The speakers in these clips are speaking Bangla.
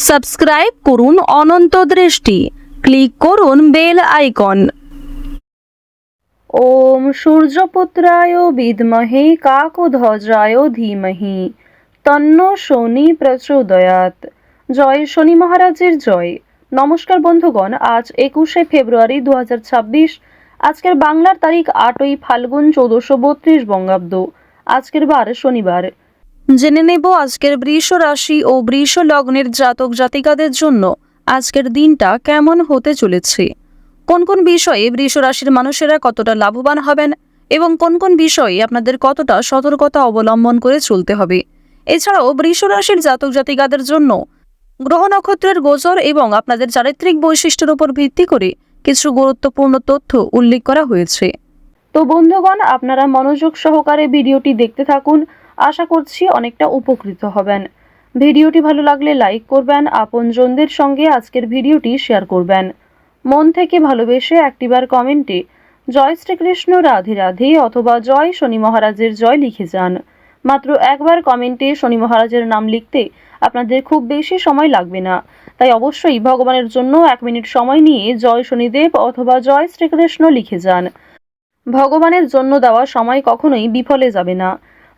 সাবস্ক্রাইব করুন অনন্ত দৃষ্টি, ক্লিক করুন বেল আইকন। ওম সূর্যপুত্রায় বিদ্মহে কাকধ্বজায় ধীমহি তন্ন শনি প্রচোদয়াৎ। জয় শনি মহারাজের জয়। নমস্কার বন্ধুগণ, আজ 21শে ফেব্রুয়ারি 2026। আজকের বাংলার তারিখ 8ই ফাল্গুন 1432 বঙ্গাব্দ। আজকের বার শনিবার। জেনে নেব আজকের বৃষ রাশি ও বৃষ লগ্নের জাতক জাতিকাদের জন্য আজকের দিনটা কেমন হতে চলেছে, কোন কোন বিষয়ে বৃষ রাশির মানুষেরা কতটা লাভবান হবেন এবং কোন কোন বিষয়ে আপনাদের কতটা সতর্কতা অবলম্বন করে চলতে হবে। এছাড়াও বৃষ রাশির জাতক জাতিকাদের জন্য গ্রহ নক্ষত্রের গোচর এবং আপনাদের চারিত্রিক বৈশিষ্ট্যের উপর ভিত্তি করে কিছু গুরুত্বপূর্ণ তথ্য উল্লেখ করা হয়েছে। তো বন্ধুগণ, আপনারা মনোযোগ সহকারে ভিডিওটি দেখতে থাকুন। আশা করছি অনেকটা উপকৃত হবেন। ভিডিওটি ভালো লাগলে লাইক করবেন, আপনজনদের সঙ্গে আজকের ভিডিওটি শেয়ার করবেন। মন থেকে ভালোবেসে একটিবার কমেন্টে জয় শ্রীকৃষ্ণ রাধে রাধে অথবা জয় শনি মহারাজের জয় লিখে যান। মাত্র একবার কমেন্টে শনি মহারাজের নাম লিখতে আপনাদের খুব বেশি সময় লাগবে না, তাই অবশ্যই ভগবানের জন্য 1 মিনিট সময় নিয়ে জয় শনিদেব অথবা জয় শ্রীকৃষ্ণ লিখে যান। ভগবানের জন্য দেওয়া সময় কখনোই বিফলে যাবে না।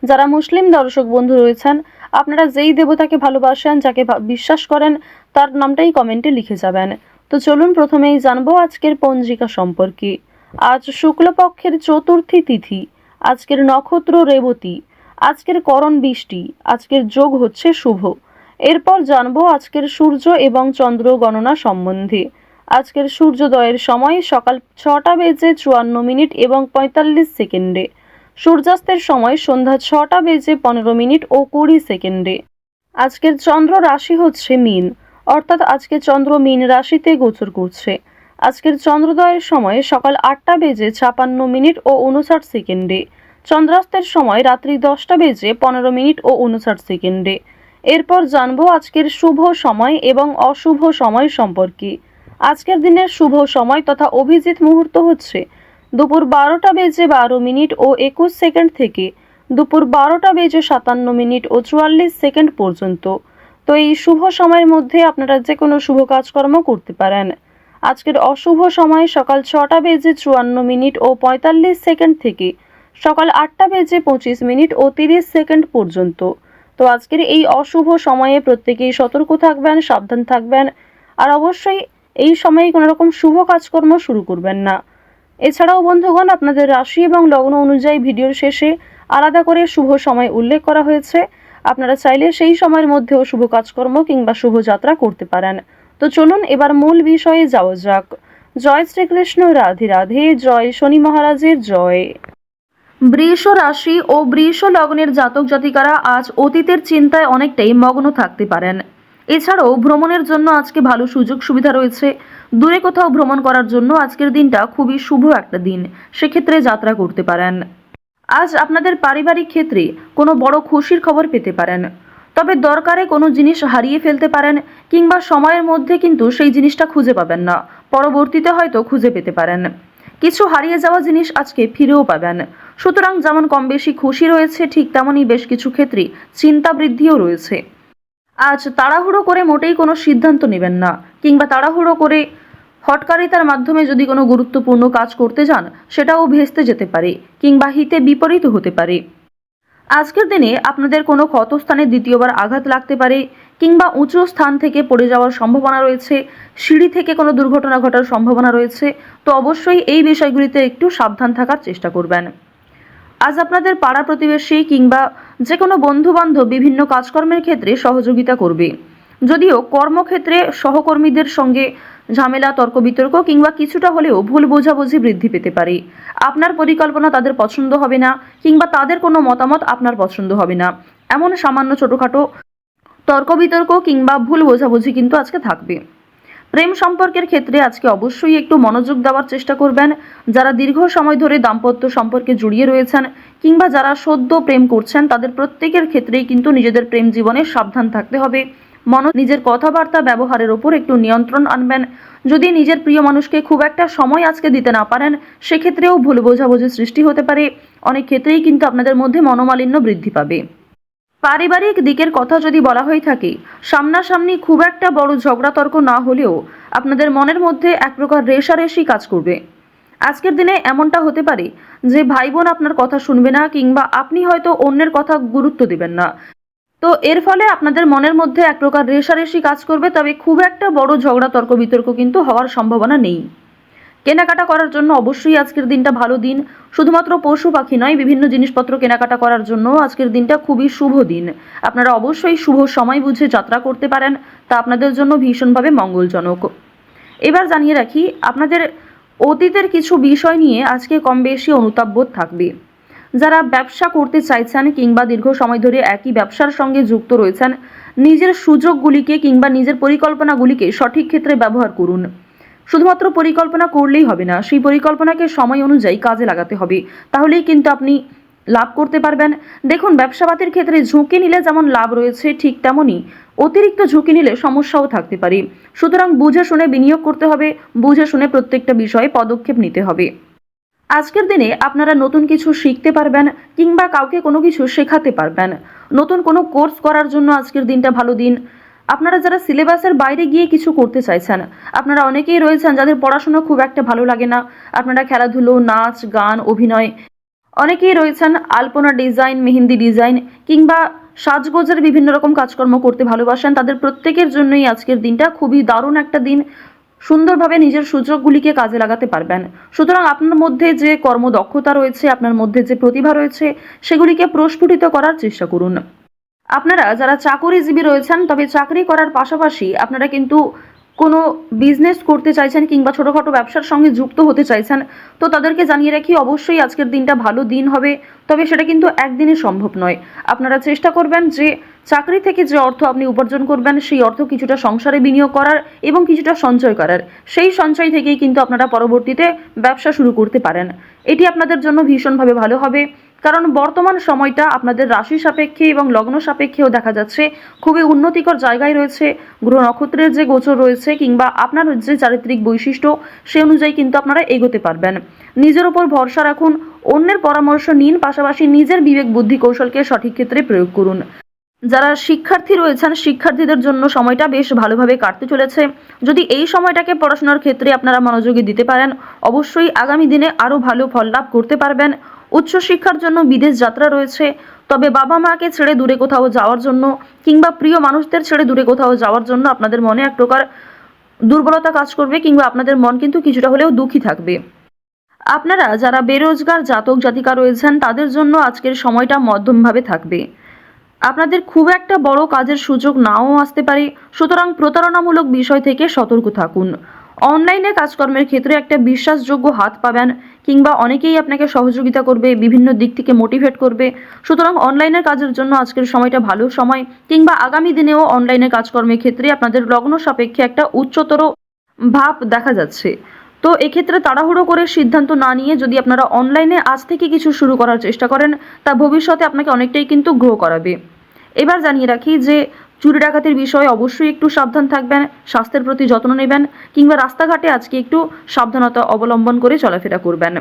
যারা মুসলিম দর্শক বন্ধু রয়েছেন, আপনারা যেই দেবতাকে ভালোবাসেন, যাকে বিশ্বাস করেন, তার নামটাই কমেন্টে লিখে যাবেন। তো চলুন প্রথমেই জানবো আজকের পঞ্জিকা সম্পর্কে। আজ শুক্লপক্ষের চতুর্থী তিথি, আজকের নক্ষত্র রেবতী, আজকের করণ বৃষ্টি, আজকের যোগ হচ্ছে শুভ। এরপর জানবো আজকের সূর্য এবং চন্দ্র গণনা সম্বন্ধে। আজকের সূর্যোদয়ের সময় সকাল 6:54 এবং 45 সেকেন্ডে। সূর্যাস্তের সময় সন্ধ্যা 6:15 ও 20 সেকেন্ডে। আজকের চন্দ্র রাশি হচ্ছে মীন, অর্থাৎ আজকে চন্দ্র মীন রাশিতে গোচর করছে। আজকের চন্দ্রোদয়ের সময় সকাল 8:56 ও 59 সেকেন্ডে। চন্দ্রাস্তের সময় রাত্রি 10:15 ও 59 সেকেন্ডে। এরপর জানবো আজকের শুভ সময় এবং অশুভ সময় সম্পর্কে। আজকের দিনের শুভ সময় তথা অভিজিৎ মুহূর্ত হচ্ছে দুপুর 12:12 ও 21 সেকেন্ড থেকে দুপুর 12:57 ও 44 সেকেন্ড পর্যন্ত। তো এই শুভ সময়ের মধ্যে আপনারা যে কোনো শুভ কাজকর্ম করতে পারেন। আজকের অশুভ সময় সকাল 6:54 ও 45 সেকেন্ড থেকে সকাল 8:25 ও 30 সেকেন্ড পর্যন্ত। তো আজকের এই অশুভ সময়ে প্রত্যেকেই সতর্ক থাকবেন, সাবধান থাকবেন, আর অবশ্যই এই সময়ে কোনো রকম শুভ কাজকর্ম শুরু করবেন না। এছাড়াও বন্ধুগণ, আপনাদের রাশি এবং লগ্ন অনুযায়ী ভিডিওর শেষে আলাদা করে শুভ সময় উল্লেখ করা হয়েছে। আপনারা চাইলে সেই সময়ের মধ্যেও শুভ কাজকর্ম কিংবা শুভ যাত্রা করতে পারেন। তো চলুন এবার মূল বিষয়ে যাওয়া যাক। জয় শ্রীকৃষ্ণ রাধে রাধে, জয় শনি মহারাজের জয়। বৃষ রাশি ও বৃষ লগ্নের জাতক জাতিকারা আজ অতীতের চিন্তায় অনেকটাই মগ্ন থাকতে পারেন। এছাড়াও ভ্রমণের জন্য আজকে ভালো সুযোগ সুবিধা রয়েছে। দূরে কোথাও ভ্রমণ করার জন্য আজকের দিনটা খুবই শুভ একটা দিন, সেক্ষেত্রে যাত্রা করতে পারেন। আজ আপনাদের পারিবারিক ক্ষেত্রে কোনো বড় খুশির খবর পেতে পারেন, তবে দরকারে কোনো জিনিস হারিয়ে ফেলতে পারেন কিংবা সময়ের মধ্যে কিন্তু সেই জিনিসটা খুঁজে পাবেন না, পরবর্তীতে হয়তো খুঁজে পেতে পারেন। কিছু হারিয়ে যাওয়া জিনিস আজকে ফিরেও পাবেন। সুতরাং যেমন কম বেশি খুশি রয়েছে, ঠিক তেমনই বেশ কিছু ক্ষেত্রে চিন্তা বৃদ্ধিও রয়েছে। আজ তাড়াহুড়ো করে মোটেই কোনো সিদ্ধান্ত নেবেন না, কিংবা তাড়াহুড়ো করে হঠকারিতার মাধ্যমে যদি কোনো গুরুত্বপূর্ণ কাজ করতে যান, সেটাও ভেস্তে যেতে পারে কিংবা হিতে বিপরীত হতে পারে। আজকের দিনে আপনাদের কোনো ক্ষতস্থানে দ্বিতীয়বার আঘাত লাগতে পারে কিংবা উঁচু স্থান থেকে পড়ে যাওয়ার সম্ভাবনা রয়েছে, সিঁড়ি থেকে কোনো দুর্ঘটনা ঘটার সম্ভাবনা রয়েছে। তো অবশ্যই এই বিষয়গুলিতে একটু সাবধান থাকার চেষ্টা করবেন। আজ আপনাদের পাড়া প্রতিবেশী কিংবা যে কোনো বন্ধুবান্ধব বিভিন্ন কাজকর্মের ক্ষেত্রে সহযোগিতা করবে। যদিও কর্মক্ষেত্রে সহকর্মীদের সঙ্গে ঝামেলা, তর্ক বিতর্ক কিংবা কিছুটা হলেও ভুল বোঝাবুঝি বৃদ্ধি পেতে পারে। আপনার পরিকল্পনা তাদের পছন্দ হবে না কিংবা তাদের কোনো মতামত আপনার পছন্দ হবে না, এমন সামান্য ছোটোখাটো তর্ক বিতর্ক কিংবা ভুল বোঝাবুঝি কিন্তু আজকে থাকবে। প্রেম সম্পর্কের ক্ষেত্রে আজকে অবশ্যই একটু মনোযোগ দেওয়ার চেষ্টা করবেন। যারা দীর্ঘ সময় ধরে দাম্পত্য সম্পর্কে জড়িয়ে রয়েছেন কিংবা যারা সদ্য প্রেম করছেন, তাদের প্রত্যেকের ক্ষেত্রেই কিন্তু নিজেদের প্রেম জীবনে সাবধান থাকতে হবে। নিজের কথাবার্তা ব্যবহারের ওপর একটু নিয়ন্ত্রণ আনবেন। যদি নিজের প্রিয় মানুষকে খুব একটা সময় আজকে দিতে না পারেন, সেক্ষেত্রেও ভুল বোঝাবুঝি সৃষ্টি হতে পারে। অনেক ক্ষেত্রেই কিন্তু আপনাদের মধ্যে মনোমালিন্য বৃদ্ধি পাবে। পারিবারিক দিকের কথা যদি বলা হয়ে থাকে, সামনাসামনি খুব একটা বড় ঝগড়া তর্ক না হলেও আপনাদের মনের মধ্যে এক প্রকার রেষারেষি কাজ করবে। আজকের দিনে এমনটা হতে পারে যে ভাই বোন আপনার কথা শুনবে না, কিংবা আপনি হয়তো অন্যের কথা গুরুত্ব দিবেন না। তো এর ফলে আপনাদের মনের মধ্যে এক প্রকার রেষারেষি কাজ করবে, তবে খুব একটা বড় ঝগড়া তর্ক বিতর্ক কিন্তু হওয়ার সম্ভাবনা নেই। কেনাকাটা করার জন্য অবশ্যই আজকের দিনটা ভালো দিন। শুধুমাত্র পশু পাখি নয়, বিভিন্ন জিনিসপত্র কেনাকাটা করার জন্য আজকের দিনটা খুবই শুভ দিন। আপনারা অবশ্যই শুভ সময় বুঝে যাত্রা করতে পারেন, তা আপনাদের জন্য ভীষণভাবে মঙ্গলজনক। এবার জানিয়ে রাখি, আপনাদের অতীতের কিছু বিষয় নিয়ে আজকে কম বেশি অনুতাপবোধ থাকবে। যারা ব্যবসা করতে চাইছেন কিংবা দীর্ঘ সময় ধরে একই ব্যবসার সঙ্গে যুক্ত রয়েছেন, নিজের সুযোগগুলিকে কিংবা নিজের পরিকল্পনাগুলিকে সঠিক ক্ষেত্রে ব্যবহার করুন। শুধুমাত্র পরিকল্পনা করলেই হবে না, সেই পরিকল্পনাকে সময় অনুযায়ী কাজে লাগাতে হবে, তাহলেই কিন্তু আপনি লাভ করতে পারবেন। দেখুন, ব্যবসাপাতির ক্ষেত্রে ঝুঁকি নিলে যেমন লাভ রয়েছে, ঠিক তেমনই অতিরিক্ত ঝুঁকি নিলে সমস্যাও থাকতে পারে। সুতরাং বুঝে শুনে বিনিয়োগ করতে হবে, বুঝে শুনে প্রত্যেকটা বিষয়ে পদক্ষেপ নিতে হবে। আজকের দিনে আপনারা নতুন কিছু শিখতে পারবেন কিংবা কাউকে কোনো কিছু শেখাতে পারবেন। নতুন কোনো কোর্স করার জন্য আজকের দিনটা ভালো দিন। আপনারা যারা সিলেবাসের বাইরে গিয়ে কিছু করতে চাইছেন, আপনারা অনেকেই রয়েছেন যাদের পড়াশোনা খুব একটা ভালো লাগে না, আপনারা খেলাধুলো, নাচ, গান, অভিনয়, অনেকেই রয়েছেন আলপনা ডিজাইন, মেহেন্দি ডিজাইন কিংবা সাজগোজের বিভিন্ন রকম কাজকর্ম করতে ভালোবাসেন, তাদের প্রত্যেকের জন্যই আজকের দিনটা খুবই দারুণ একটা দিন। সুন্দরভাবে নিজের সুযোগগুলিকে কাজে লাগাতে পারবেন। সুতরাং আপনার মধ্যে যে কর্মদক্ষতা রয়েছে, আপনার মধ্যে যে প্রতিভা রয়েছে, সেগুলিকে প্রস্ফুটিত করার চেষ্টা করুন। আপনারা যারা চাকরিজীবী রয়েছেন, তবে চাকরি করার পাশাপাশি আপনারা কিন্তু কোনো বিজনেস করতে চাইছেন কিংবা ছোটোখাটো ব্যবসার সঙ্গে যুক্ত হতে চাইছেন, তো তাদেরকে জানিয়ে রাখি অবশ্যই আজকের দিনটা ভালো দিন হবে। তবে সেটা কিন্তু একদিনে সম্ভব নয়। আপনারা চেষ্টা করবেন যে চাকরি থেকে যে অর্থ আপনি উপার্জন করবেন, সেই অর্থ কিছুটা সংসারে বিনিয়োগ করার এবং কিছুটা সঞ্চয় করার। সেই সঞ্চয় থেকেই কিন্তু আপনারা পরবর্তীতে ব্যবসা শুরু করতে পারেন। এটি আপনাদের জন্য ভীষণভাবে ভালো হবে, কারণ বর্তমান সময়টা আপনাদের রাশি সাপেক্ষে এবং লগ্ন সাপেক্ষেও দেখা যাচ্ছে খুবই উন্নতিকর জায়গায় রয়েছে। গ্রহ নক্ষত্রের যে গোচর রয়েছে কিংবা আপনার যে চারিত্রিক বৈশিষ্ট্য, সে অনুযায়ী কিন্তু আপনারা এগোতে পারবেন। নিজের ওপর ভরসা রাখুন, অন্যের পরামর্শ নিন, পাশাপাশি নিজের বিবেক বুদ্ধি কৌশলকে সঠিক ক্ষেত্রে প্রয়োগ করুন। যারা শিক্ষার্থী রয়েছেন, শিক্ষার্থীদের জন্য সময়টা বেশ ভালোভাবে কাটতে চলেছে। যদি এই সময়টাকে পড়াশোনার ক্ষেত্রে আপনারা মনোযোগী দিতে পারেন, অবশ্যই আগামী দিনে আরও ভালো ফল লাভ করতে পারবেন। উচ্চশিক্ষার জন্য বিদেশ যাত্রা রয়েছে, তবে বাবা মাকে ছেড়ে দূরে কোথাও যাওয়ার জন্য কিংবা প্রিয় মানুষদের ছেড়ে দূরে কোথাও যাওয়ার জন্য আপনাদের মনে এক প্রকার দুর্বলতা কাজ করবে, কিংবা আপনাদের মন কিন্তু কিছুটা হলেও দুঃখী থাকবে। আপনারা যারা বেরোজগার জাতক জাতিকা রয়েছেন, তাদের জন্য আজকের সময়টা মধ্যমভাবে থাকবে। আপনাদের খুব একটা বড় কাজের সুযোগ নাও আসতে পারে, সুতরাং প্রতারণামূলক বিষয় থেকে সতর্ক থাকুন। অনলাইনে কাজকর্মের ক্ষেত্রে একটা বিশ্বাসযোগ্য হাত পাবেন, কিংবা অনেকেই আপনাকে সহযোগিতা করবে, বিভিন্ন দিক থেকে মোটিভেট করবে। সুতরাং অনলাইনের কাজের জন্য আজকের সময়টা ভালো সময়, কিংবা আগামী দিনেও অনলাইনে কাজকর্মের ক্ষেত্রে আপনাদের লগ্ন সাপেক্ষে একটা উচ্চতর ভাব দেখা যাচ্ছে। তো এক্ষেত্রে তাড়াহুড়ো করে সিদ্ধান্ত না নিয়ে যদি আপনারা অনলাইনে আজ থেকে কিছু শুরু করার চেষ্টা করেন, তা ভবিষ্যতে আপনাকে অনেকটাই কিন্তু গ্রো করাবে। এবার জানিয়ে রাখি যে চুরি ডাকাতির বিষয়ে অবশ্যই একটু সাবধান থাকবেন, স্বাস্থ্যের প্রতি যত্ন নেবেন, কিংবা রাস্তাঘাটে আজকে একটু সাবধানতা অবলম্বন করে চলাফেরা করবেন।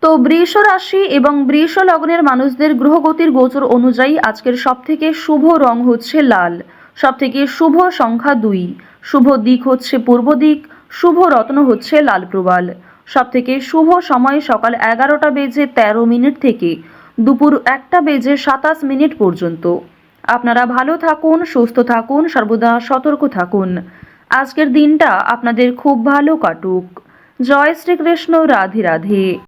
তো বৃষ রাশি এবং বৃষ লগ্নের মানুষদের গ্রহগতির গোচর অনুযায়ী আজকের সবথেকে শুভ রং হচ্ছে লাল, সবথেকে শুভ সংখ্যা 2, শুভ দিক হচ্ছে পূর্ব দিক, শুভ রত্ন হচ্ছে লাল প্রবাল। সবথেকে শুভ সময় সকাল 11টা বেজে 13 মিনিট থেকে দুপুর 1টা বেজে 27 মিনিট পর্যন্ত। আপনারা ভালো থাকুন, সুস্থ থাকুন, সর্বদা সতর্ক থাকুন। আজকের দিনটা আপনাদের খুব ভালো কাটুক। জয় শ্রীকৃষ্ণ, রাধে রাধে।